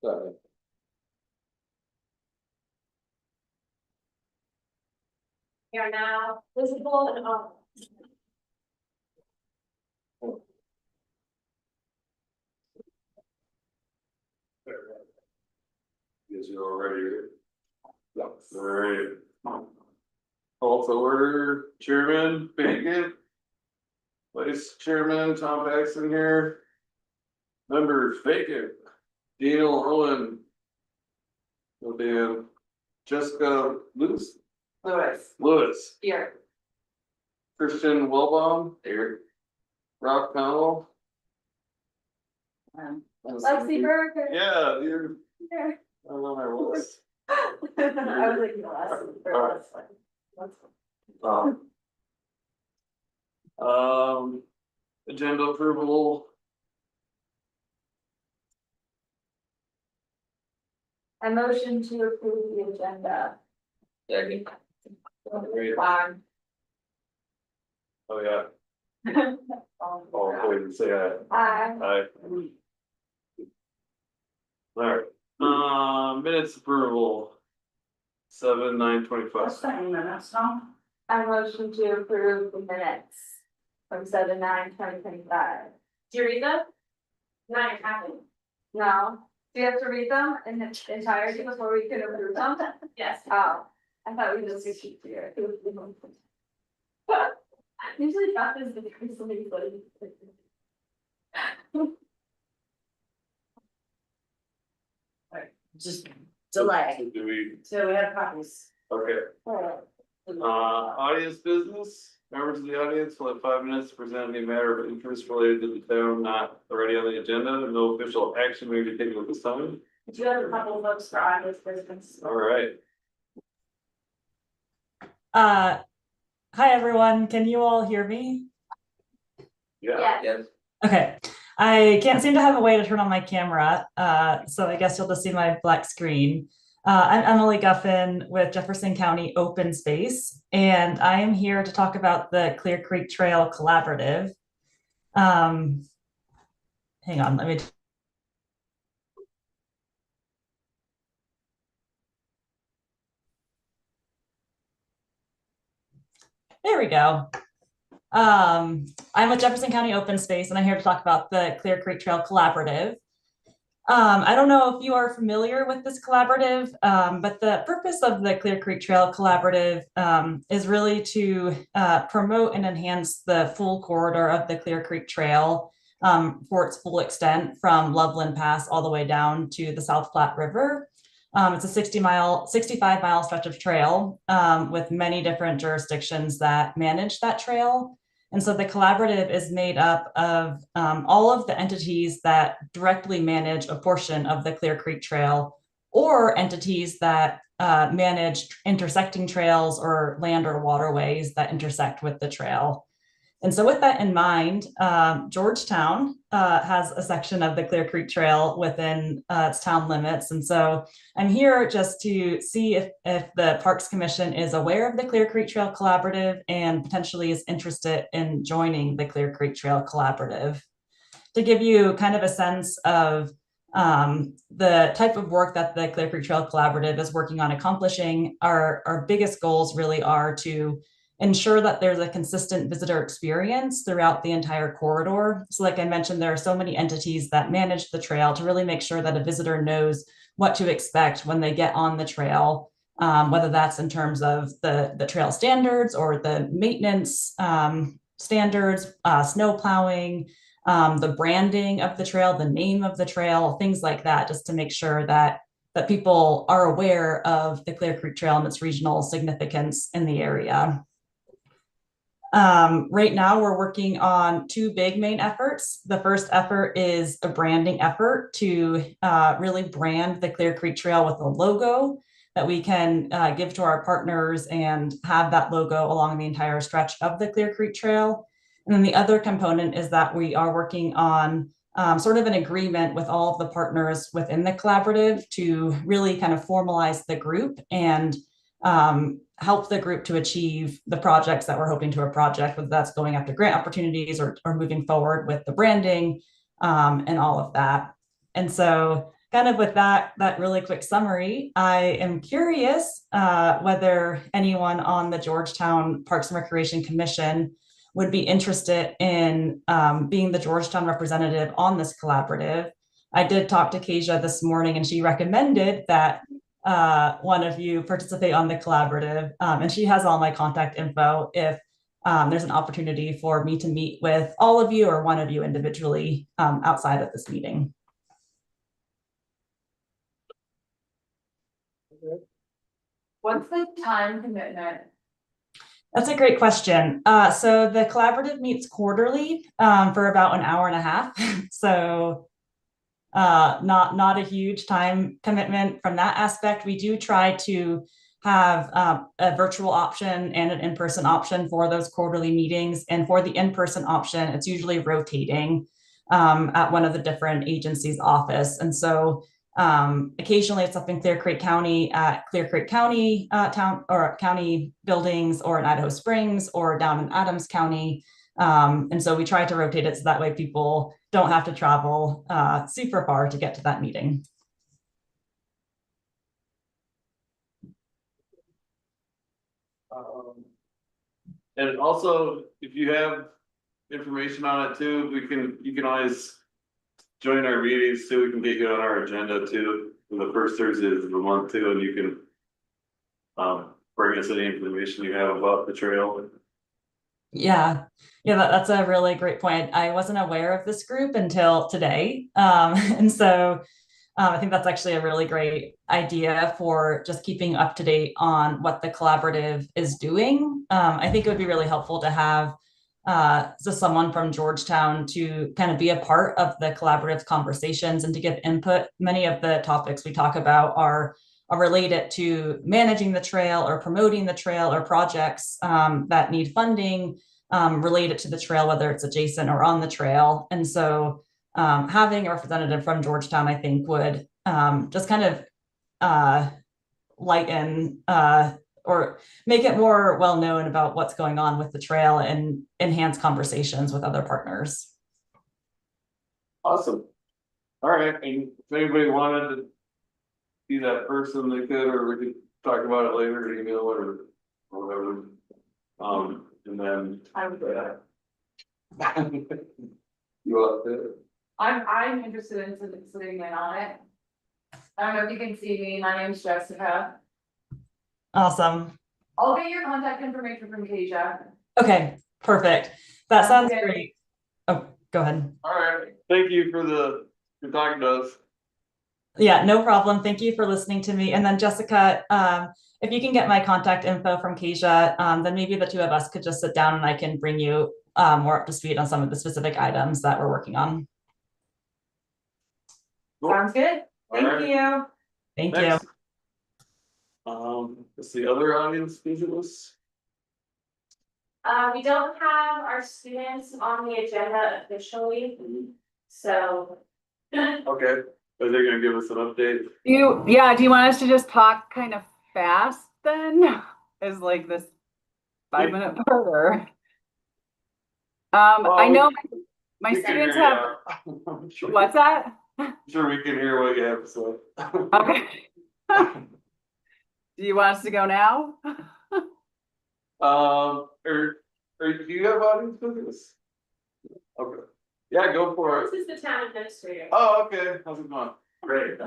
Sorry. We are now visible and on. Guess you're already here. Yeah. All right. Call to order, Chairman Bacon. Vice Chairman Tom Paxton here. Members Bacon, Daniel Owen. Dan, Jessica Lewis. Lewis. Here. Christian Wilbaum. Here. Rob Connell. Lexi Berger. Yeah, you're, Here. I love my list. I was like, you last one. Agenda approval. I motion to approve the agenda. Second. Great. Fine. Oh, yeah. Oh, wait, say aye. Aye. Aye. Alright, minutes approval. 7/9/25. I motion to approve the minutes from 7/9/2025. Do you read them? No, you haven't. No, do you have to read them in the entirety before we can approve them? Yes. Oh, I thought we just keep here. Usually that is the somebody. Just delay, Do we, so we have copies. okay, audience business, members of the audience will have 5 minutes to present any matter of interest related to the town not already on the agenda. No official action may be taken at this time. Do you have a couple of votes for audience business? All right. Hi everyone, can you all hear me? Yeah. Yes. Okay, I can't seem to have a way to turn on my camera, so I guess you'll just see my black screen. I'm Emily Guffin with Jefferson County Open Space, and I am here to talk about the Clear Creek Trail Collaborative. Hang on, let me. There we go. I'm with Jefferson County Open Space, and I'm here to talk about the Clear Creek Trail Collaborative. I don't know if you are familiar with this collaborative, but the purpose of the Clear Creek Trail Collaborative is really to promote and enhance the full corridor of the Clear Creek Trail for its full extent from Loveland Pass all the way down to the South Platte River. It's a 65-mile stretch of trail with many different jurisdictions that manage that trail. And so the collaborative is made up of all of the entities that directly manage a portion of the Clear Creek Trail, or entities that manage intersecting trails or land or waterways that intersect with the trail. And so with that in mind, Georgetown has a section of the Clear Creek Trail within its town limits. And so I'm here just to see if the Parks Commission is aware of the Clear Creek Trail Collaborative and potentially is interested in joining the Clear Creek Trail Collaborative. To give you kind of a sense of the type of work that the Clear Creek Trail Collaborative is working on accomplishing, our biggest goals really are to ensure that there's a consistent visitor experience throughout the entire corridor. So like I mentioned, there are so many entities that manage the trail to really make sure that a visitor knows what to expect when they get on the trail, whether that's in terms of the trail standards or the maintenance standards, snow plowing, the branding of the trail, the name of the trail, things like that, just to make sure that people are aware of the Clear Creek Trail and its regional significance in the area. Right now, we're working on 2 big main efforts. The first effort is a branding effort to really brand the Clear Creek Trail with a logo that we can give to our partners and have that logo along the entire stretch of the Clear Creek Trail. And then the other component is that we are working on sort of an agreement with all of the partners within the collaborative to really kind of formalize the group and help the group to achieve the projects that we're hoping to a project, whether that's going after grant opportunities or moving forward with the branding and all of that. And so kind of with that really quick summary, I am curious whether anyone on the Georgetown Parks and Recreation Commission would be interested in being the Georgetown representative on this collaborative. I did talk to Kasia this morning, and she recommended that one of you participate on the collaborative, and she has all my contact info if there's an opportunity for me to meet with all of you or one of you individually outside of this meeting. What's the time commitment? That's a great question. So the collaborative meets quarterly for about an hour and a half. So not a huge time commitment from that aspect. We do try to have a virtual option and an in-person option for those quarterly meetings. And for the in-person option, it's usually rotating at one of the different agencies' office. And so occasionally it's up in Clear Creek County at Clear Creek County town or county buildings, or in Idaho Springs, or down in Adams County. And so we try to rotate it so that way people don't have to travel super far to get to that meeting. And also, if you have information on it too, you can always join our meetings too. We can get you on our agenda too, for the first Thursdays of the month too, and you can bring us any information you have about the trail. Yeah, that's a really great point. I wasn't aware of this group until today. And so I think that's actually a really great idea for just keeping up to date on what the collaborative is doing. I think it would be really helpful to have just someone from Georgetown to kind of be a part of the collaborative conversations and to give input. Many of the topics we talk about are related to managing the trail or promoting the trail, or projects that need funding related to the trail, whether it's adjacent or on the trail. And so having a representative from Georgetown, I think, would just kind of lighten or make it more well known about what's going on with the trail and enhance conversations with other partners. Awesome. All right, and if anybody wanted to be that person, they could, or we could talk about it later, email or whatever. And then I would do that. you want to? I'm interested in sitting in on it. I don't know if you can see me. My name's Jessica. Awesome. I'll get your contact information from Kasia. Okay, perfect. That sounds Okay. great. Oh, go ahead. All right, thank you for talking to us. Yeah, no problem. Thank you for listening to me. And then Jessica, if you can get my contact info from Kasia, then maybe the two of us could just sit down and I can bring you more up to speed on some of the specific items that we're working on. Cool. Sounds good. All Thank right. you. Thank you. Next. Is the other audience visitors? We don't have our students on the agenda officially, so. Okay, are they gonna give us an update? Do you want us to just talk kind of fast then? Is like this 5-minute part or? I know my We can students hear have, you. I'm sure- what's that? I'm sure we can hear what you have to say. Okay. Do you want us to go now? Or do you have audience visitors? Okay, yeah, go for it. This is the town administrator. Oh, okay, how's it going? Great.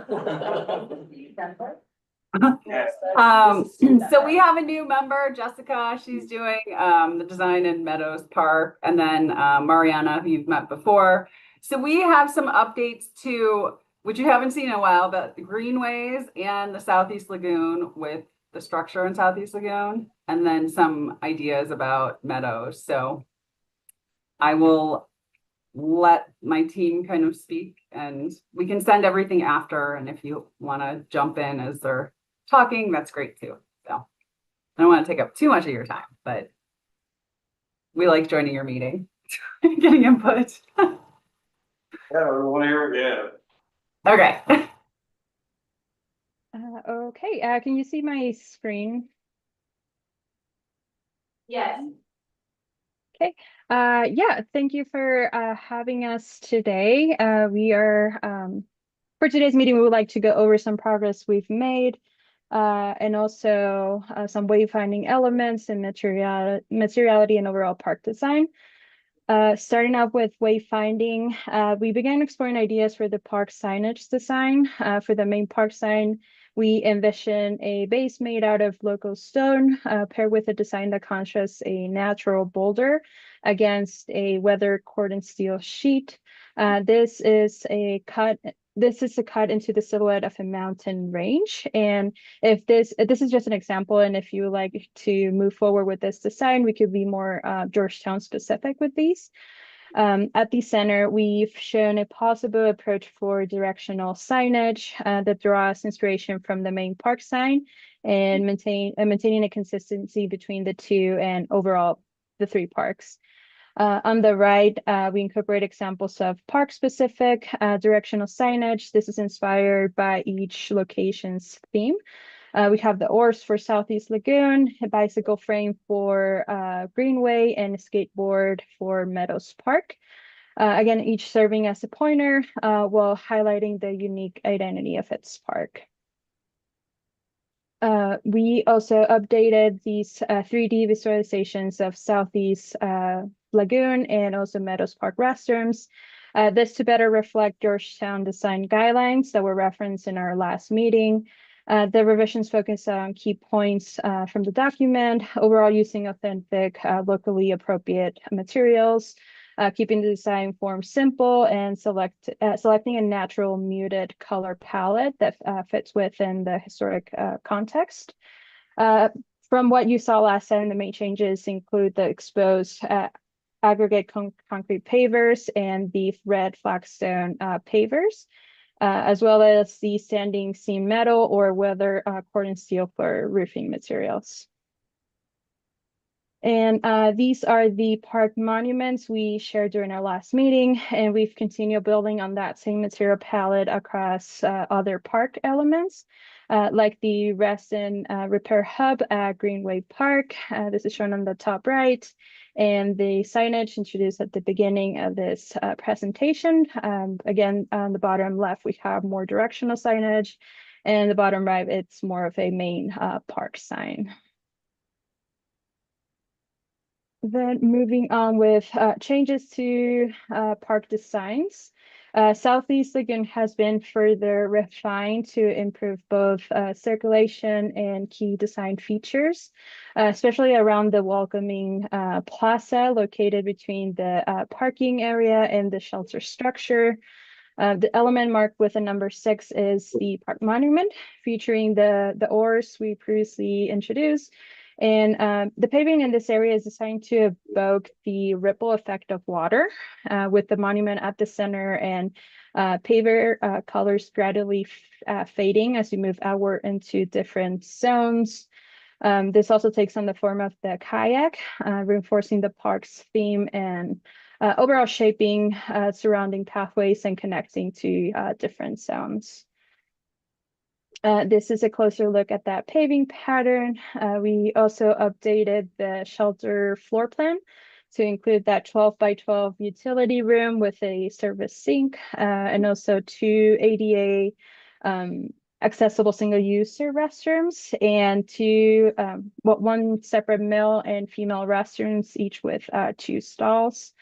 So we have a new member, Jessica. She's doing the design in Meadows Park, and then Mariana, who you've met before. So we have some updates to, which you haven't seen in a while, but the greenways and the Southeast Lagoon with the structure in Southeast Lagoon, and then some ideas about Meadows. So I will let my team kind of speak, and we can send everything after. And if you want to jump in as they're talking, that's great too. So I don't want to take up too much of your time, but we like joining your meeting, getting input. Yeah, we wanna hear what you have. Okay. Okay, can you see my screen? Yes. Yeah, thank you for having us today. We are for today's meeting, we would like to go over some progress we've made, and also some wayfinding elements and materiality and overall park design. Starting off with wayfinding, we began exploring ideas for the park signage design. For the main park sign, we envision a base made out of local stone, paired with a design that contrasts a natural boulder against a weathered cordon steel sheet. This is a cut into the silhouette of a mountain range. And if this is just an example, and if you would like to move forward with this design, we could be more Georgetown specific with these. At the center, we've shown a possible approach for directional signage that draws inspiration from the main park sign and maintaining a consistency between the two and overall the three parks. On the right, we incorporate examples of park-specific directional signage. This is inspired by each location's theme. We have the oars for Southeast Lagoon, a bicycle frame for Greenway, and a skateboard for Meadows Park. Again, each serving as a pointer while highlighting the unique identity of its park. We also updated these 3D visualizations of Southeast Lagoon and also Meadows Park restrooms. This to better reflect Georgetown design guidelines that were referenced in our last meeting. The revisions focus on key points from the document, overall using authentic, locally appropriate materials, keeping the design form simple, and selecting a natural muted color palette that fits within the historic context. From what you saw last time, the main changes include the exposed aggregate concrete pavers and the red flagstone pavers, as well as the standing seam metal or weather cordon steel for roofing materials. And these are the park monuments we shared during our last meeting, and we've continued building on that same material palette across other park elements, like the rest and repair hub at Greenway Park. This is shown on the top right, and the signage introduced at the beginning of this presentation. Again, on the bottom left, we have more directional signage, and the bottom right, it's more of a main park sign. Then moving on with changes to park designs. Southeast Lagoon has been further refined to improve both circulation and key design features, especially around the welcoming plaza located between the parking area and the shelter structure. The element marked with a number 6 is the park monument, featuring the oars we previously introduced. And the paving in this area is designed to evoke the ripple effect of water, with the monument at the center and paver colors gradually fading as we move outward into different zones. This also takes on the form of the kayak, reinforcing the park's theme and overall shaping surrounding pathways and connecting to different zones. This is a closer look at that paving pattern. We also updated the shelter floor plan to include that 12 by 12 utility room with a service sink, and also 2 ADA accessible single-user restrooms, and 1 separate male and female restrooms, each with 2 stalls.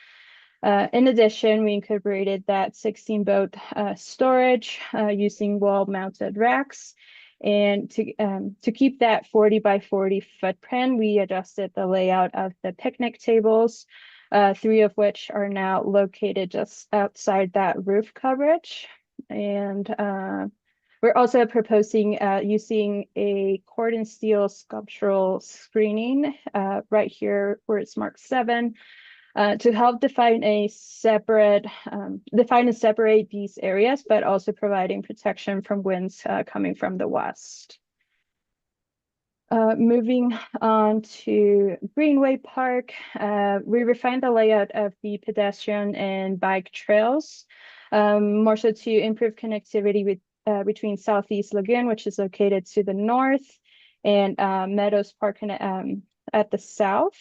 In addition, we incorporated that 16-boat storage using wall-mounted racks. And to keep that 40 by 40 footprint, we adjusted the layout of the picnic tables, 3 of which are now located just outside that roof coverage. And we're also proposing using a cordon steel sculptural screening right here where it's marked 7. To help define and separate these areas, but also providing protection from winds coming from the west. Moving on to Greenway Park, we refined the layout of the pedestrian and bike trails, more so to improve connectivity between Southeast Lagoon, which is located to the north, and Meadows Park at the south.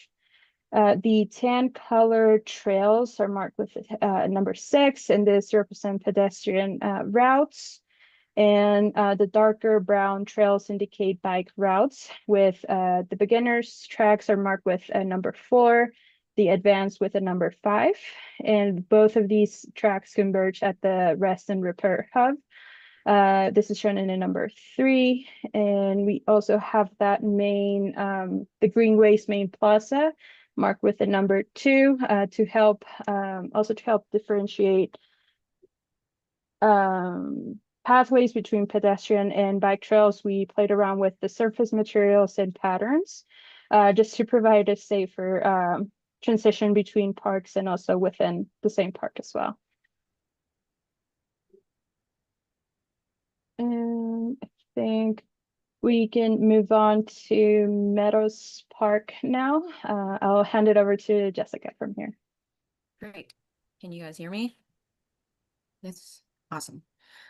The tan colored trails are marked with number 6, and this represent pedestrian routes. And the darker brown trails indicate bike routes with the beginners tracks are marked with a number 4, the advanced with a number 5. And both of these tracks converge at the rest and repair hub. This is shown in a number 3. And we also have that main, the Greenway's main plaza marked with the number 2 to help, also to help differentiate pathways between pedestrian and bike trails. We played around with the surface materials and patterns just to provide a safer transition between parks and also within the same park as well. And I think we can move on to Meadows Park now. I'll hand it over to Jessica from here. Great. Can you guys hear me? That's awesome.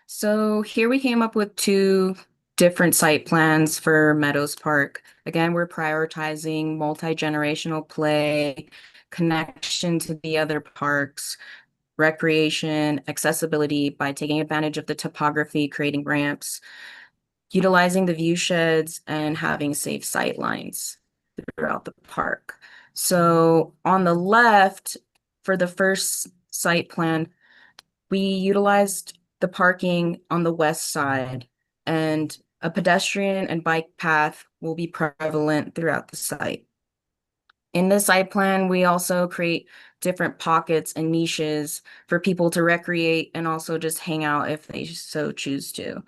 So here we came up with 2 different site plans for Meadows Park. Again, we're prioritizing multi-generational play, connection to the other parks, recreation, accessibility by taking advantage of the topography, creating ramps, utilizing the view sheds, and having safe sight lines throughout the park. So on the left, for the first site plan, we utilized the parking on the west side, and a pedestrian and bike path will be prevalent throughout the site. In the site plan, we also create different pockets and niches for people to recreate and also just hang out if they so choose to.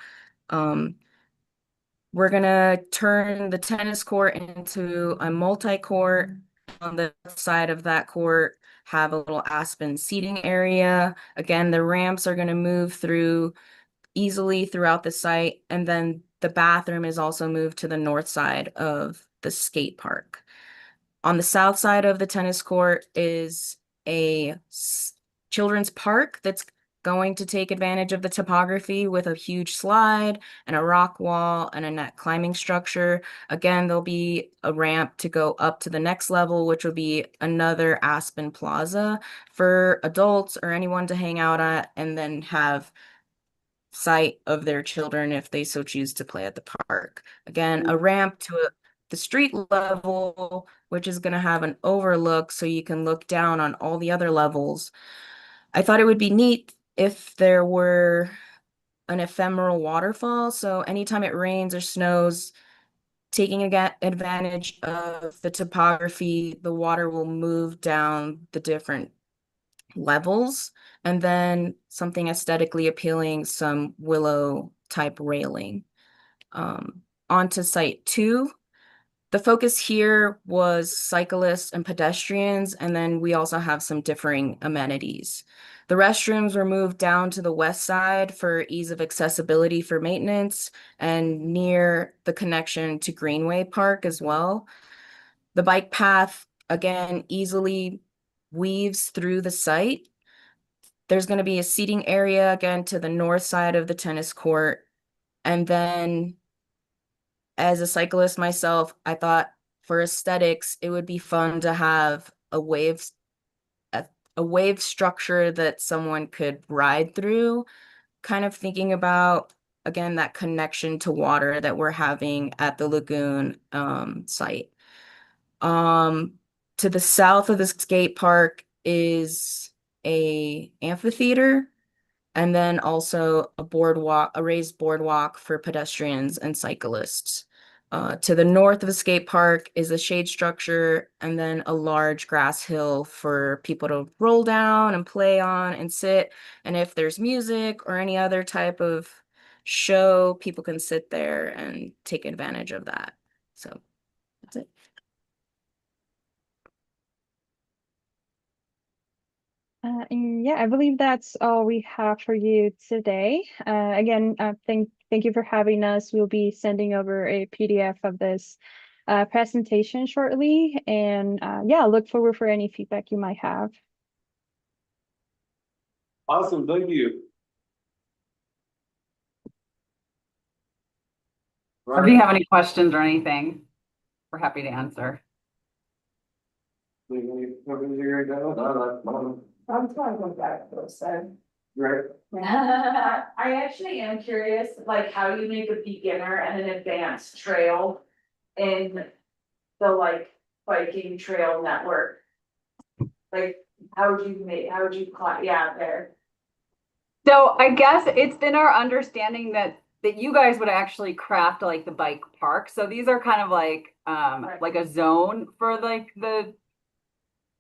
We're gonna turn the tennis court into a multi-court. On the side of that court, have a little aspen seating area. Again, the ramps are gonna move through easily throughout the site, and then the bathroom is also moved to the north side of the skate park. On the south side of the tennis court is a children's park that's going to take advantage of the topography with a huge slide and a rock wall and a net climbing structure. Again, there'll be a ramp to go up to the next level, which will be another Aspen Plaza for adults or anyone to hang out at, and then have sight of their children if they so choose to play at the park. Again, a ramp to the street level, which is going to have an overlook so you can look down on all the other levels. I thought it would be neat if there were an ephemeral waterfall. So anytime it rains or snows, taking advantage of the topography, the water will move down the different levels, and then something aesthetically appealing, some willow type railing. Onto site 2. The focus here was cyclists and pedestrians, and then we also have some differing amenities. The restrooms were moved down to the west side for ease of accessibility for maintenance and near the connection to Greenway Park as well. The bike path, again, easily weaves through the site. There's going to be a seating area again to the north side of the tennis court. And then as a cyclist myself, I thought for aesthetics, it would be fun to have a wave structure that someone could ride through, kind of thinking about, again, that connection to water that we're having at the lagoon site. To the south of the skate park is a amphitheater, and then also a raised boardwalk for pedestrians and cyclists. To the north of the skate park is a shade structure, and then a large grass hill for people to roll down and play on and sit. And if there's music or any other type of show, people can sit there and take advantage of that. So that's it. Yeah, I believe that's all we have for you today. Again, thank you for having us. We'll be sending over a PDF of this presentation shortly, and yeah, look forward for any feedback you might have. Awesome, thank you. Or if you have any questions or anything, we're happy to answer. I'm trying to go back to the side. Right. I actually am curious, like how you make a beginner and an advanced trail in the like biking trail network. Like, how would you climb, yeah, there. So I guess it's been our understanding that you guys would actually craft like the bike park. So these are kind of like a zone for like the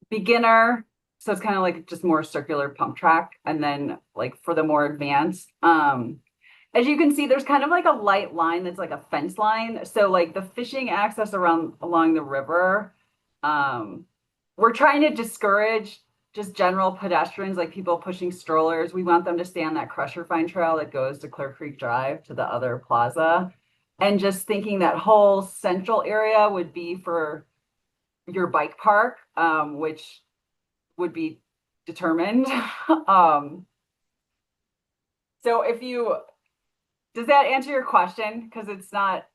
beginner. So it's kind of like just more circular pump track, and then like for the more advanced. As you can see, there's kind of like a light line that's like a fence line. So like the fishing access along the river, we're trying to discourage just general pedestrians, like people pushing strollers. We want them to stay on that Crusher Fine Trail that goes to Clear Creek Drive to the other plaza. And just thinking that whole central area would be for your bike park, which would be determined. So if you, does that answer your question? Because it's not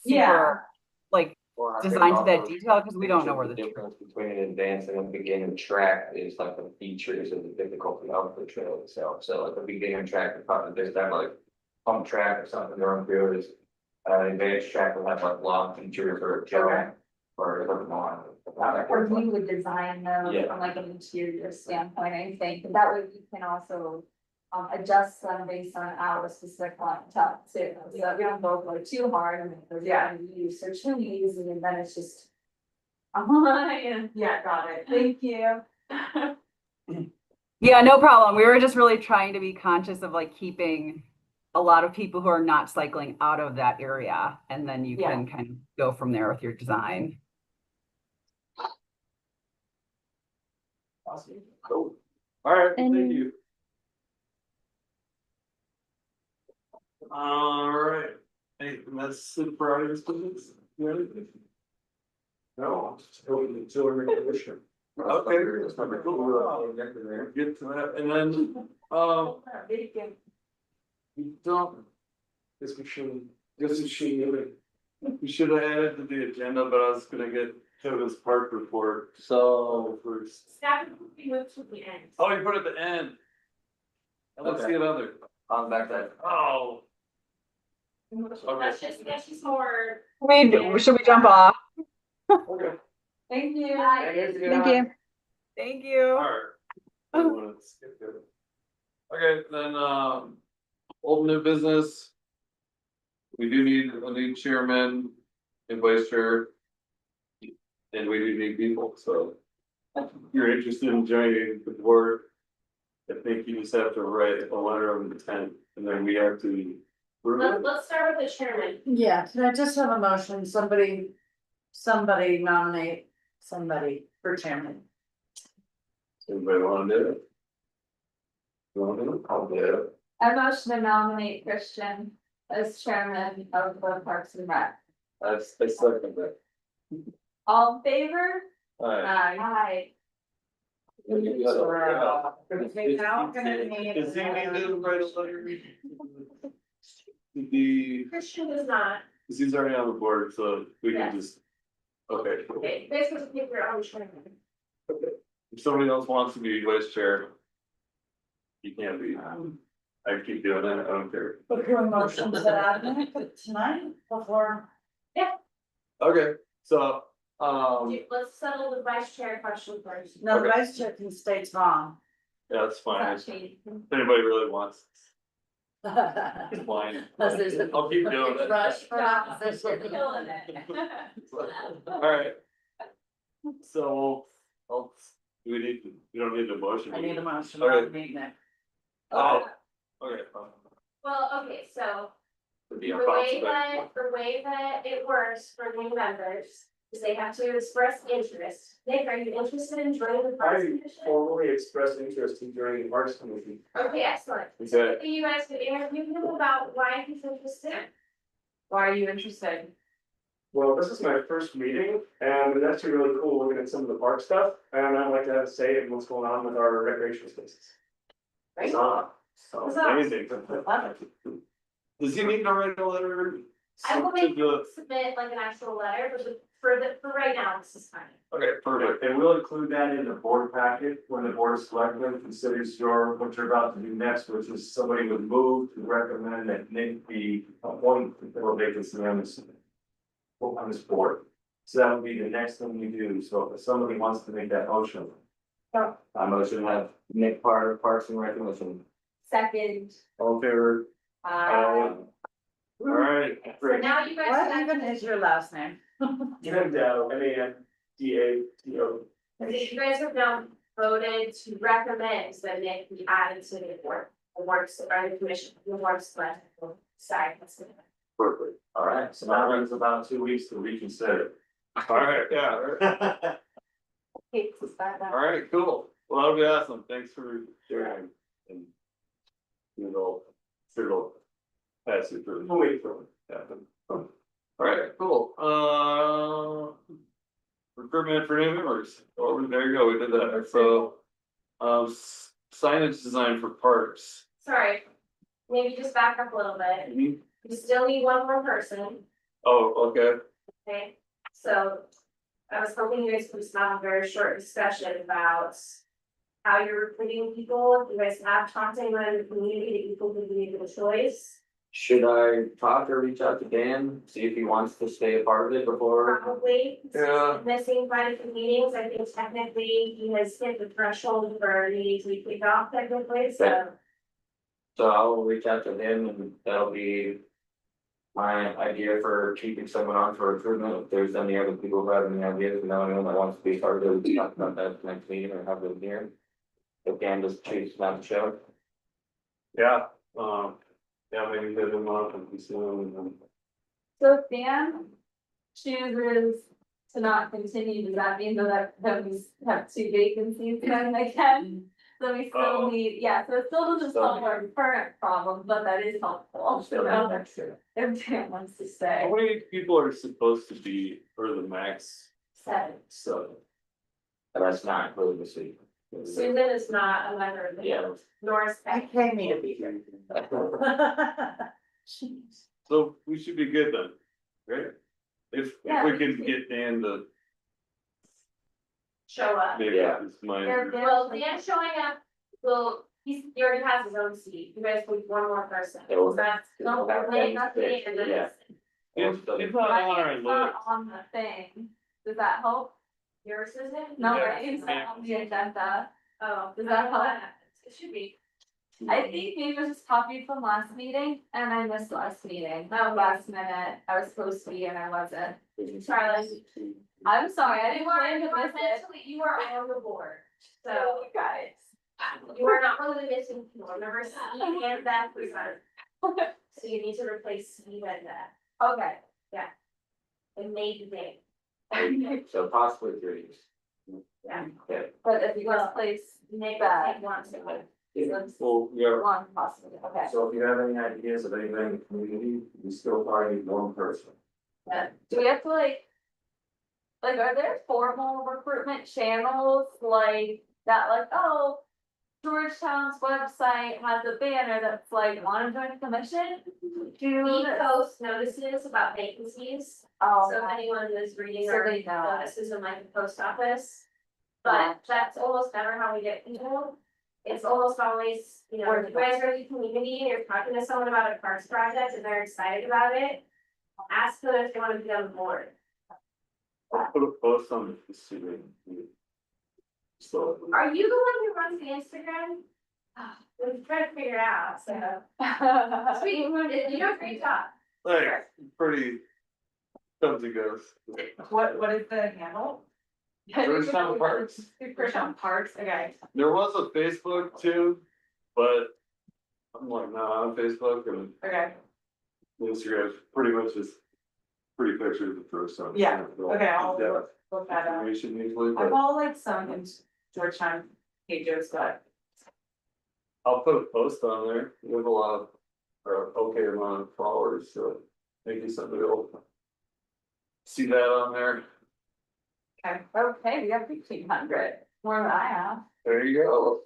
super like designed to that detail, because we don't know where the difference between an advanced and a beginner track is like the features and the difficulty of the trail itself. So like a beginner track, would probably just have like pump track or something to run through. Is advanced track will have like long features or a jump or something more. Or we would design those Yeah. from like an interior standpoint, I think, but that way we can also. Adjust them based on our specific clientele too, so we don't go like too hard and there's use or too easy and then it's just. Yeah, got it, thank you. Yeah, no problem. We were just really trying to be conscious of like keeping a lot of people who are not cycling out of that area, and then you can kind of go from there with your design. Awesome. Cool. All right, well, thank And- you. All right, hey, that's super items, please. You ready? No, I'm just hoping to make a motion. Okay, that's number cool. Get to that, and then, we don't. Guess we shouldn't, we should have added to the agenda, but I was gonna get Kevin's park report, so first. Staff will be moved to the end. Oh, you put it at the end. And let's Okay. see another. On back that. Oh. That's just more. Should we jump off? Okay. Thank you. Thank you. Thank you. Alright. I wanna skip it. Okay, then, old new business. We do need a new chairman and vice chair. And we do need people, so. If you're interested in joining the board. I think you just have to write a letter of intent, and then we have to. Let's start with the chairman. Yeah, can I just have a motion, somebody nominate somebody for chairman? Anybody wanna do it? You wanna do it? I'll do it. I motion to nominate Christian as chairman of the Parks and Rec. I second that. All in favor? Alright. Aye. Is he need to write a letter? Christian is not. Cause he's already on the board, so we can just. Okay. Okay, basically pick your own chairman. If somebody else wants to be vice chair. You can't be. I keep doing it, I don't care. Put your motion to that tonight before. Okay, so, Let's settle the vice chair question first. No, the Okay. vice chair can stay Tom. yeah, that's fine. Not If change. anybody really wants, Unless it's fine. there's a I'll keep doing it. rush for opposition. Killing it. Alright. So, we don't need a motion. I need a motion Okay. on meeting. Oh, okay. Well, okay, so It'd the be a way prospect. that it works for new members is they have to express interest. Nick, are you interested in joining the Parks Commission? Formally expressed interest in joining the Parks Commission. Okay, excellent. Okay. You guys could interview him about why he's interested. Why are you interested? Well, this is my first meeting and it's actually really cool looking at some of the park stuff. And I'd like to have a say in what's going on with our recreational spaces. Right? So Huzzah. amazing. Does he need to write a letter? I will make To submit like an actual letter, but for right now, this is fine. Okay, perfect. And we'll include that in the board packet when the board of selectmen considers what you're about to do next, which is somebody would move to recommend that Nick be appointed to fill a vacancy on this board. So that would be the next thing we do. So if somebody wants to make that motion. I motion to have Nick part of Parks and Recreation. Second. All in favor? All right, So great. now you guys. What have- even is your last name? Gendo, MANDATO. You guys have now voted to recommend that Nick be added to the board, the works, or the commission, the works, sorry. Perfect. All right, so now runs about 2 weeks to reconsider. All right, yeah, all right. Hate to start that. All right, cool. Well, that'll be awesome. Thanks for sharing. And it'll pass it through. We'll wait for it. Yeah. All right, cool. Recruitment for new members. Oh, there you go. We did that. So, signage design for parks. Sorry, maybe just back up a little bit. You still need one more person, Oh, okay. okay? So I was hoping you guys could just have a very short discussion about how you're recruiting people. You guys have talked to anyone in the community that you think would be a good choice? Should I talk or reach out to Dan, see if he wants to stay a part of it before? Probably. Yeah. Missing quite a few meetings. I think technically he has hit the threshold for needing to be kicked off technically, so. So I'll reach out to him and that'll be my idea for keeping someone on for recruitment. If there's any other people who have any ideas, and anyone that wants to be part of it, we can talk about that at the next meeting or have them here. If Dan just chooses not to show. Yeah, yeah, maybe hit him up and see him and then. So if Dan chooses to not continue, does that mean that we have 2 vacancies then again? So we still Oh. need, yeah, so it still doesn't solve our current problem, but that is helpful. Still So next year. if Dan wants to How stay. many people are supposed to be for the max? 7. So, But that's not including the city. Susan is not a member of the, Yeah. nor is I Becky. came me to be here. so we should be good then, right? If Yeah, we we can should. get Dan to Show up. maybe Yeah. it's mine. Well, Dan showing up, he already has his own seat, you guys need one more person. Yeah, well, That's, no, that's the end of Yeah. this. It's not on our It's not list. on the thing. Does that help? Yours is it? No, Yeah. it's not on the agenda. Oh, Does that help? It should be. I think maybe it was just copied from last meeting and I missed last meeting. Last minute. I was supposed to be and I wasn't. Charlie. I'm sorry, I didn't You are, plan you to are miss it. mentally, you are on the board, so You guys. you are not really missing people, remember Steve and Beth was on. So you need to replace Steve and Beth, Okay. and maybe Dave. So possibly 3 weeks. Yeah. Okay. But if you Well, replace Maybe Beth, Dave wants to. Well, yeah, one possibly, okay. So if you have any ideas of anything in the community, we still probably need one person. Do we have to like, are there formal recruitment channels like that, like, oh, Georgetown's website has a banner that's like, wanna join the commission? Do We this. post notices about vacancies, Oh, so if anyone is reading So our they know. notices in like the post office. But that's almost never how we get people. It's almost always, you know, if you guys are in the community, and you're talking to someone about a parks project and they're excited about it. Ask them if they wanna be on the board. I'll put a post on the city. So, Are you the one who runs the Instagram? We've tried to figure it out, so. Sweet, you do a great job. like, pretty comes and goes. What is the handle? Georgetown Parks. Georgetown Parks, okay. There was a Facebook too, but I'm like, no, on Facebook and Okay, Instagram, pretty much just pretty pictures of Georgetown. Yeah, okay, I'll Yeah, look that up. information usually, I but follow like some in Georgetown pages, but I'll put a post on there. We have a lot of, or okay amount of followers, so maybe somebody will see that on there. Okay, we got 1,500, more than I have. There you go.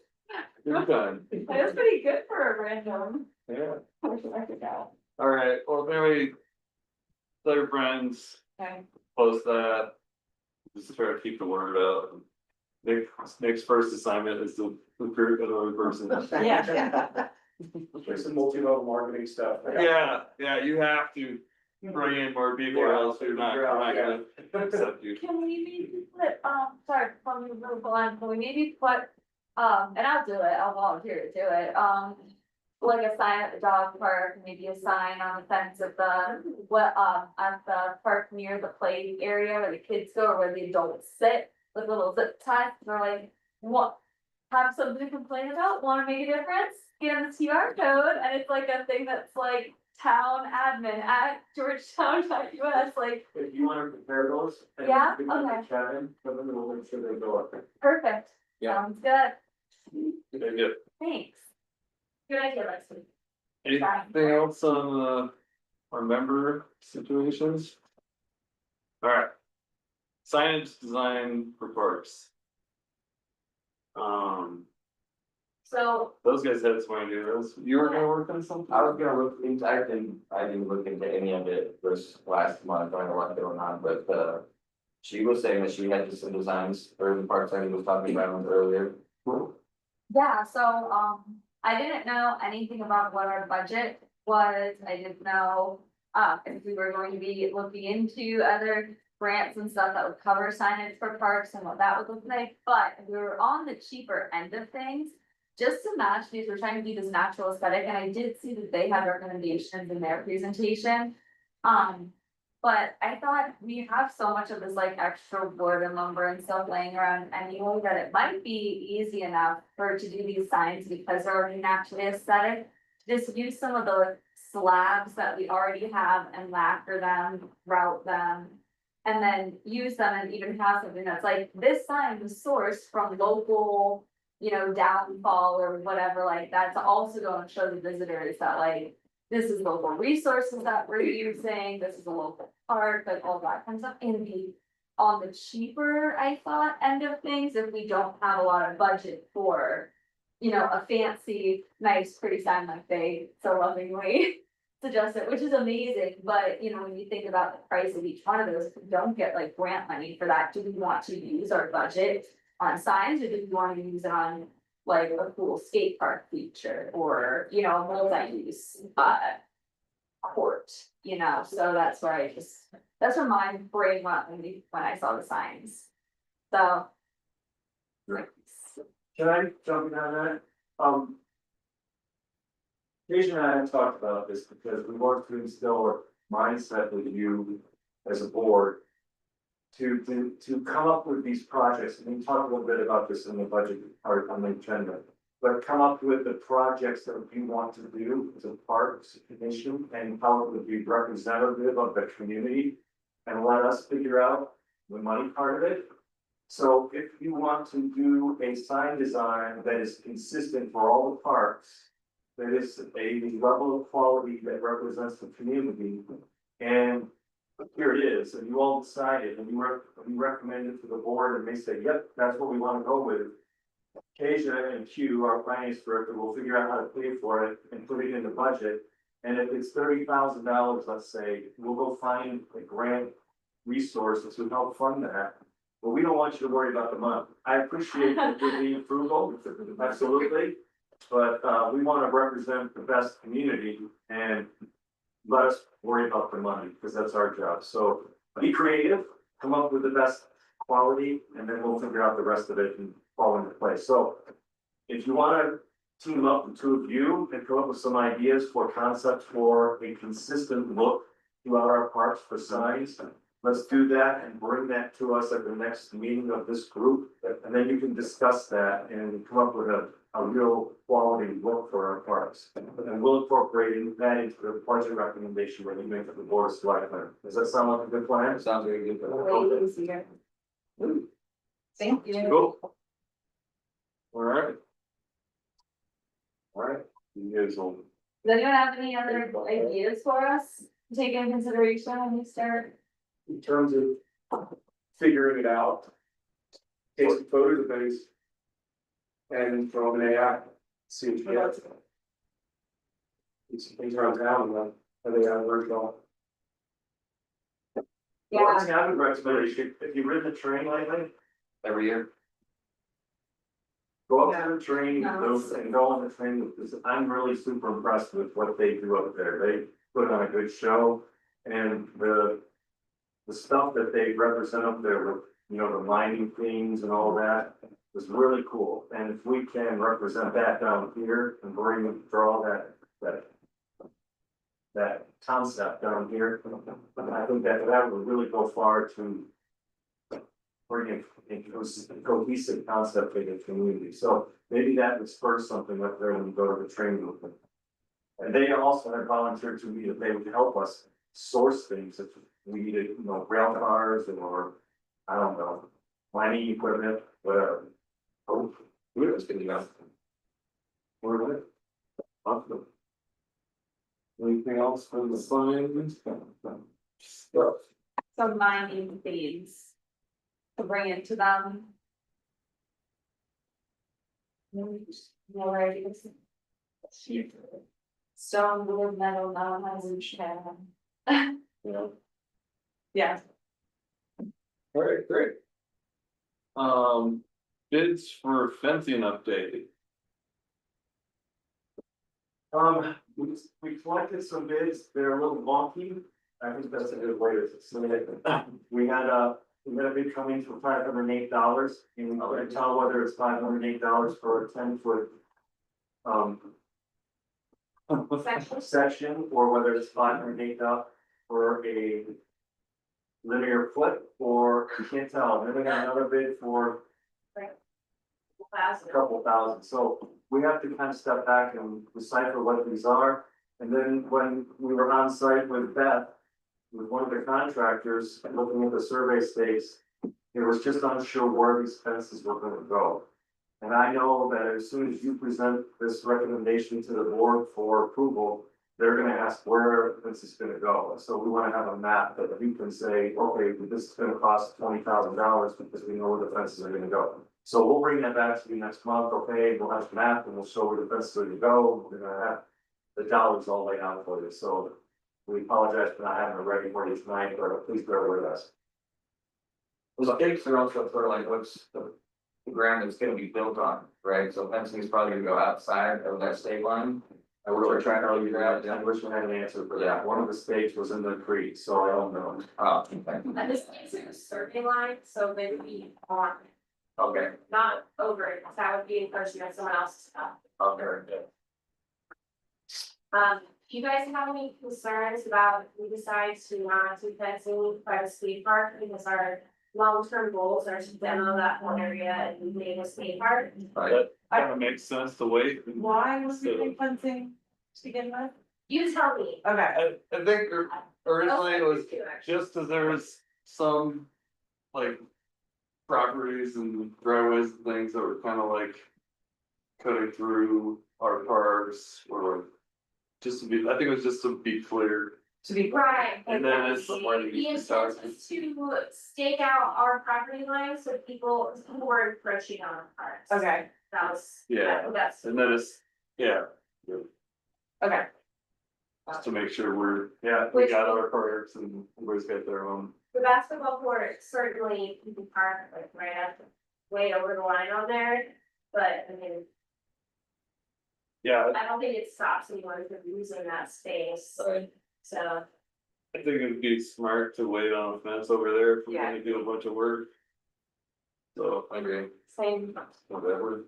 Good time. That's pretty good for a random. Yeah. I should go. All right, well, maybe their friends, Okay. post that. Just try to keep the word out. Nick's first assignment is to recruit another person. Yeah. There's some multi-level marketing stuff. Yeah, you have to bring in more people or else you're not gonna accept you. Can we maybe put, sorry, from the move on, can we maybe put, and I'll do it, I'll volunteer to do it, like a sign at the dog park, maybe a sign on the fence of the, at the park near the play area where the kids go, or where the adults sit, with little zip ties, they're like, what? Have something to complain about, wanna make a difference, scan the QR code, and it's like a thing that's like town admin at georgetown.us, like, If you wanna prepare those. and Yeah, give them to okay. Kevin, Kevin will make sure they go up. perfect. Yeah. Sounds good, Very good. thanks. Good idea, Lexi. Anything else on our member situations? Alright. Signage design for parks. So, Those guys had some ideas. You were gonna work on something? I was gonna look into, I didn't look into any of it this last month, I don't know what's going on, but, she was saying that she had just some designs for the parks I was talking about earlier. yeah, so, I didn't know anything about what our budget was, I didn't know. If we were going to be looking into other grants and stuff that would cover signage for parks and what that would look like, but if we were on the cheaper end of things. Just to match these, we're trying to do this natural aesthetic, and I did see that they had recommendations in their presentation. But I thought we have so much of this like extra wood and lumber and stuff laying around anyway, that it might be easy enough for to do these signs because they're already naturally aesthetic. Just use some of the slabs that we already have and lacquer them, route them. And then use them and even have something that's like, this sign was sourced from local, downfall or whatever, like that's also going to show the visitors that like. This is local resources that we're using, this is a local park, like all that kind of stuff, and be on the cheaper, I thought, end of things, if we don't have a lot of budget for. A fancy, nice, pretty sign like they so lovingly suggest it, which is amazing, but when you think about the price of each one of those, if we don't get like grant money for that, do we want to use our budget on signs, or do we want to use it on like a cool skate park feature, or, a multi-use, court, so that's where that's where my brain went when I saw the signs. So. Can I jump in on that? Paige and I have talked about this because we want to instill a mindset with you as a board. To come up with these projects, and we talked a little bit about this in the budget part on the agenda. But come up with the projects that you want to do as a parks commission and how it would be representative of the community. And let us figure out the money part of it. So if you want to do a sign design that is consistent for all the parks. That is a level of quality that represents the community. And here it is, and you all decided, and you recommend it to the board, and they say, yep, that's what we wanna go with. Kasia and Q, our finance director, will figure out how to pay for it and put it in the budget. And if it's $30,000, let's say, we'll go find a grant resource to help fund that. But we don't want you to worry about the money. I appreciate that you're being frugal, absolutely. But we wanna represent the best community and let us worry about the money, because that's our job. So be creative, come up with the best quality, and then we'll figure out the rest of it and fall into place. So if you wanna team up the two of you and come up with some ideas for concepts for a consistent look throughout our parks for signs, let's do that and bring that to us at the next meeting of this group. And then you can discuss that and come up with a real quality look for our parks. And we'll incorporate that into the budget recommendation when you make it to the board of selectmen. Does that sound like a good plan? It sounds very good. Way easier. Thank you. Cool. Alright. Alright, you guys will. Does anyone have any other ideas for us to take into consideration when we start? In terms of figuring it out. Take some photos of things. And throw them in AI, see what you get. Do some things around town and then, I think I worked on. Yeah, I would recommend, if you've ridden the train lately, Every year. go up to the train, No. those, and go on the train, because I'm really super impressed with what they do up there. They put on a good show. And the stuff that they represent up there with, you know, the mining things and all that is really cool. And if we can represent that down here and draw that concept down here, I think that would really go far to bring a cohesive concept in the community. So maybe that would spur something up there when we go to the training movement. And they also have volunteered to me that they would help us source things if we needed, you know, rail cars or, I don't know, mining equipment, whatever. Oh, we was gonna go. We're with it. Awesome. Anything else from the signs? Stuff. some mining things. To bring it to them. You know where it is. Stone, wood, metal, non-hazardous share. Yeah. All right, great. Bids for fencing update. We collected some bids, they're a little wonky, I think that's a good way to say it. We had a bid coming for $508, and we couldn't tell whether it's $508 for a 10-foot. Section, or whether it's $508 for a linear foot, or you can't tell, then we got another bid for a couple thousand, so we have to kind of step back and decipher what these are. And then when we were on site with Beth, with one of the contractors, looking at the survey stakes, it was just unsure where these fences were gonna go. And I know that as soon as you present this recommendation to the board for approval, they're gonna ask where this is gonna go. So we wanna have a map that we can say, okay, this is gonna cost $20,000 because we know where the fences are gonna go. So we'll bring that back to you next month, okay, we'll have a map and we'll show where the fences are gonna go, we're gonna have the dollars all laid out for you, so. We apologize for not having it ready for you tonight, but please bear with us. The stakes are also sort of like what's the ground that's gonna be built on, right? So fencing is probably gonna go outside of that stake line. And we're trying to figure out, I wish we had an answer for that, one of the stakes was in the creek, so I don't know. okay, And this is a survey line, so they would be on, okay, not over it, that would be encouraging of someone else's stuff. okay. Do you guys have any concerns about if we decide to not do fencing by the skate park, because our long-term goals are to demo that whole area and make a skate park? That kind of makes sense to wait. Why was we doing fencing to begin with? You tell me. Okay. I think originally it was just as there was some like properties and driveways and things that were kind of like cutting through our parks or just to be, I think it was just to be clear. To be. Right. And then it's The somewhere that you can intent start. is to stake out our property lines so people who were encroaching on our parks. Okay, That was. Yeah. That's. And then it's, yeah, okay. just to make sure we're, we Which- got our parks and everybody's got their own. The basketball court, certainly you can park like right up, way over the line on there, but I mean, Yeah, I don't think it stops anyone from using that space, Right. so. I think it'd be smart to wait on a fence over there if we're Yeah. gonna do a bunch of work. So, I agree, Same, whatever,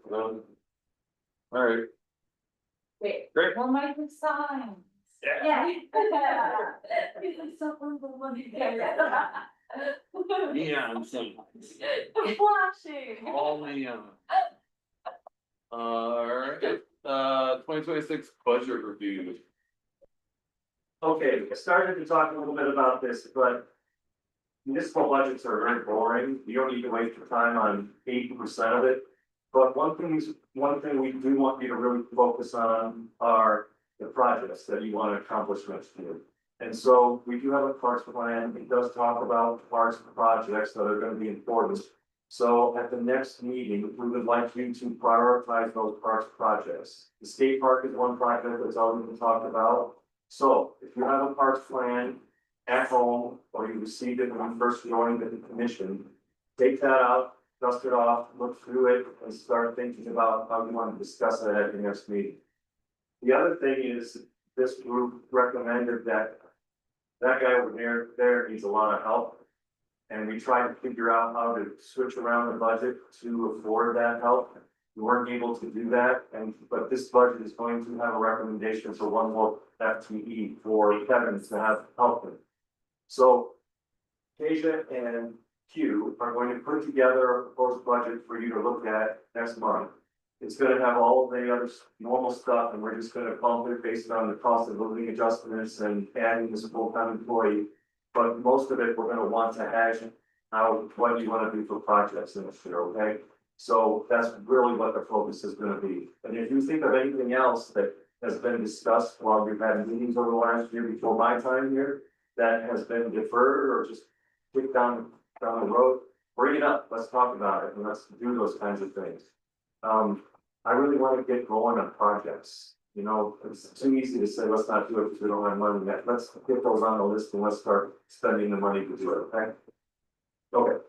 alright, wait, great. Well, make the signs. yeah. Neon signs, Flashing. all neon. Alright, 2026 budget review. Okay, I started to talk a little bit about this, but municipal budgets are very boring. You don't need to waste your time on 80% of it. But one thing we do want you to really focus on are the projects that you want to accomplish next year. And so we do have a parks plan. It does talk about parks projects that are going to be important. So at the next meeting, we would like you to prioritize those parks projects. The skate park is one project that's already been talked about. So if you have a parks plan at home, or you received it when you first joined the commission. Take that out, dust it off, look through it, and start thinking about how you want to discuss it at the next meeting. The other thing is, this group recommended that guy over there needs a lot of help. And we tried to figure out how to switch around the budget to afford that help. We weren't able to do that, but this budget is going to have a recommendation for one more FTE for Kevin to have help with. So Asia and Q are going to put together a proposed budget for you to look at next month. It's gonna have all of the other normal stuff, and we're just gonna bump it based on the cost of living adjustments and adding this full-time employee. But most of it, we're gonna want to add what you wanna do for projects in this year, okay? So that's really what the focus is gonna be. And if you think of anything else that has been discussed while we've had meetings over the last year before my time here, that has been deferred or just kicked down the road, bring it up, let's talk about it, and let's do those kinds of things. I really want to get going on projects, you know, it's too easy to say, let's not do it because we don't have money yet, let's get those on the list and let's start spending the money to do it, okay? Okay.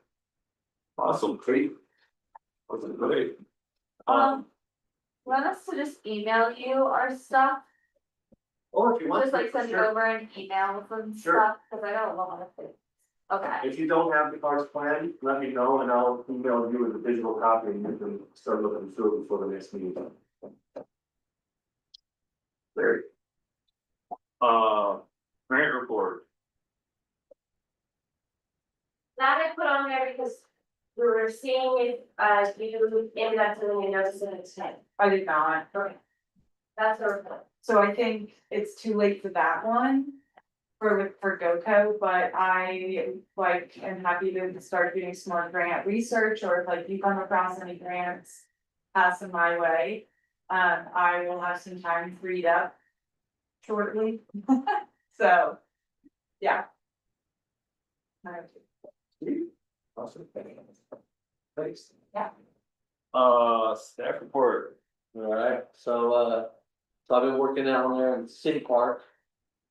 Awesome, great. Was it great? Want us to just email you our stuff, Or if you want. just like to, send it sure. over an email with some Sure. stuff, cause I don't know how to fit. Okay, If you don't have the cards planned, let me know and I'll email you with a digital copy and you can start looking through it before the next meeting. Great. Grant report. That I put on there because we were seeing if, you ended up doing a notice of intent. I did not, Okay. That's what we're putting. so I think it's too late for that one. For GoCo, but I like am happy to start doing some more grant research, or if like you come across any grants. Pass them my way, I will have some time freed up. Shortly, so, yeah. Awesome. Thanks. Staff report. Alright, so I've been working out there in City Park.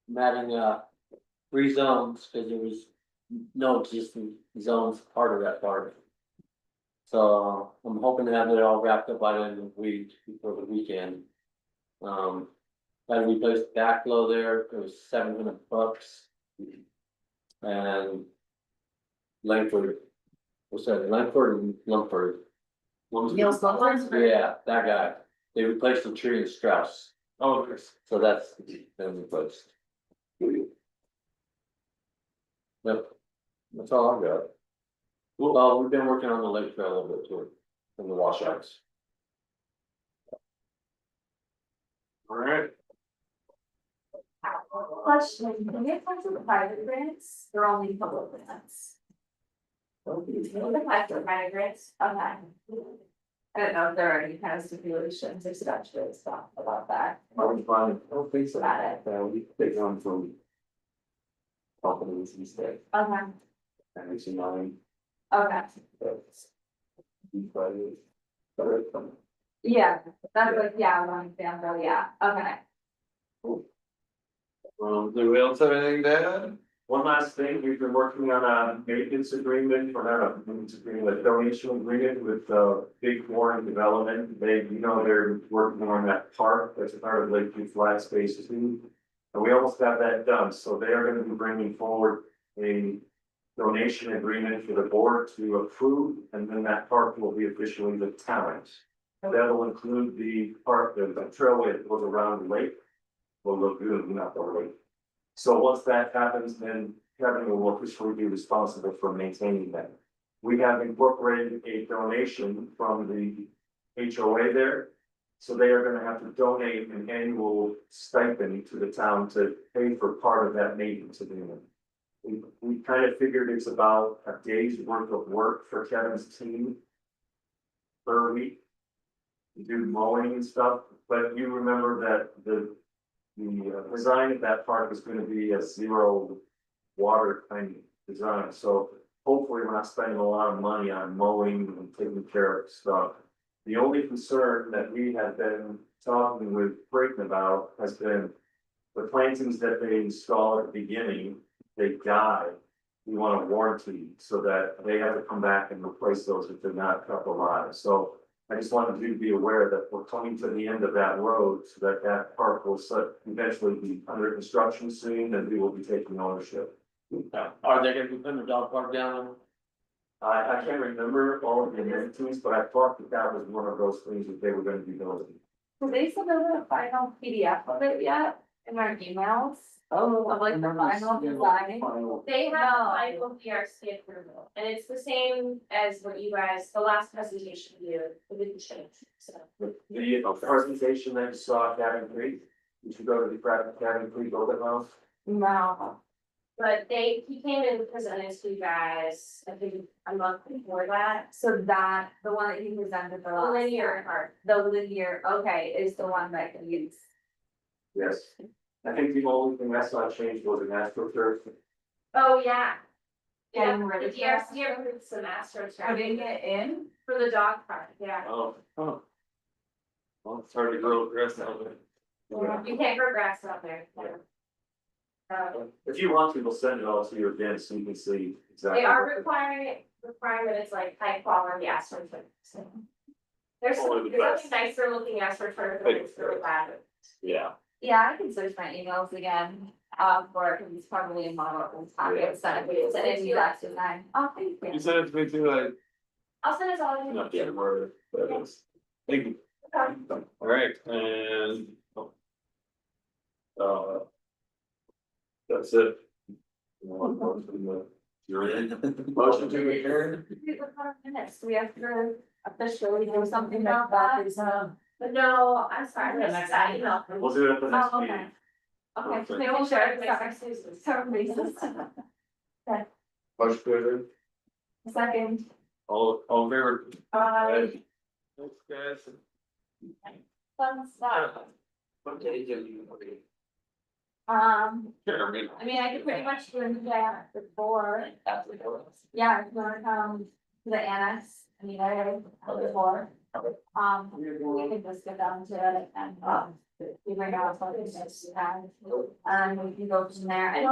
I'm adding, 3 zones, cause there was no existing zones part of that park. So I'm hoping to have it all wrapped up by the end of the week, before the weekend. Gotta replace the backflow there, it was $700. And Langford, what's that, Langford and Lumford? Neil's Lumber's. Yeah, that guy, they replaced the tree in Strauss, Oh, Chris. so that's been replaced. Yep, that's all I've got. Well, we've been working on the lake trail a little bit too, from the washouts. Alright, Question, can you apply for the private grants, they're only public grants? We can apply for private grants. Okay. I don't know if there are any kind of stipulations or statute stuff about that. I don't think so. Got it. We take on from companies instead, Okay, and it's mine, okay, but yeah, that's like, yeah, one example, yeah, okay. do we else have anything to add? One last thing, we've been working on a maintenance agreement, or not a maintenance agreement, a donation agreement with Big Warren Development. They, they're working on that park that's part of Lakeview Flat Space 2. And we almost have that done, so they are gonna be bringing forward a donation agreement for the board to approve, and then that park will be officially the town's. That'll include the park, the trailway that goes around the lake. Well, lagoon, not the lake. So once that happens, then Kevin will officially be responsible for maintaining that. We have incorporated a donation from the HOA there. So they are gonna have to donate an annual stipend to the town to pay for part of that maintenance agreement. We kind of figured it's about a day's worth of work for Kevin's team per week. To do mowing and stuff, but you remember that the design of that park is gonna be a zero water kind of design, so hopefully we're not spending a lot of money on mowing and taking care of stuff. The only concern that we have been talking with Creighton about has been the plantings that they install at the beginning they die, we want a warranty so that they have to come back and replace those if they're not kept alive. So I just wanted you to be aware that we're coming to the end of that road so that that park will eventually be under construction soon and we will be taking ownership. Are they gonna be putting a dog park down? I can't remember all of the amenities, but I thought that that was one of those things that they were gonna be building. Did they send over a final PDF of it yet in our emails? Oh, of like the final design? They have No. a final DRC approval, and it's the same as what you guys, the last presentation you did, it didn't change, so. The presentation that you saw at Cabin Creek, you should go to the Cabin Creek Open House. No. But he came in and presented to you guys, I think a month before that. So that, the one that you presented the last. Linear part. The linear, okay, is the one that can use. Yes. I think the only thing that's not changed was an AstroTurf. Oh, yeah. Yeah, Getting the rid of DRC approved some Putting AstroTurf it in, for the dog park, yeah. Oh. Well, it's hard to grow grass out there. You can't grow grass out there. If you want to, we'll send it all to you again so you can see exactly. They are requiring that it's like high quality AstroTurf, so. There's Only the something best. nicer looking AstroTurf, but it's really bad. Yeah. Yeah, I can search my emails again, for it, because it's probably in model pockets that we sent it to you last design. Oh, thank You you. sent it to me too, I, I'll send it all to you. not yet, where that is. Thank you. Okay. All right, and. That's it. You're in. Motion to adjourn. Minutes, do we have to officially do something about that? But no, I'm sorry, I missed that email. We'll do it at the next Oh, okay. meeting. Okay, They will share it with our students. Sorry, Lisa. Motion to adjourn. Second. All in favor? Bye. Thanks, guys. Fun stuff. What day do you? Jeremy. I mean, I could pretty much do that before. Yeah, if you wanna come to the annex, I mean, I have before. We can just get down to it and, figure out what it's, and we can go from there. And,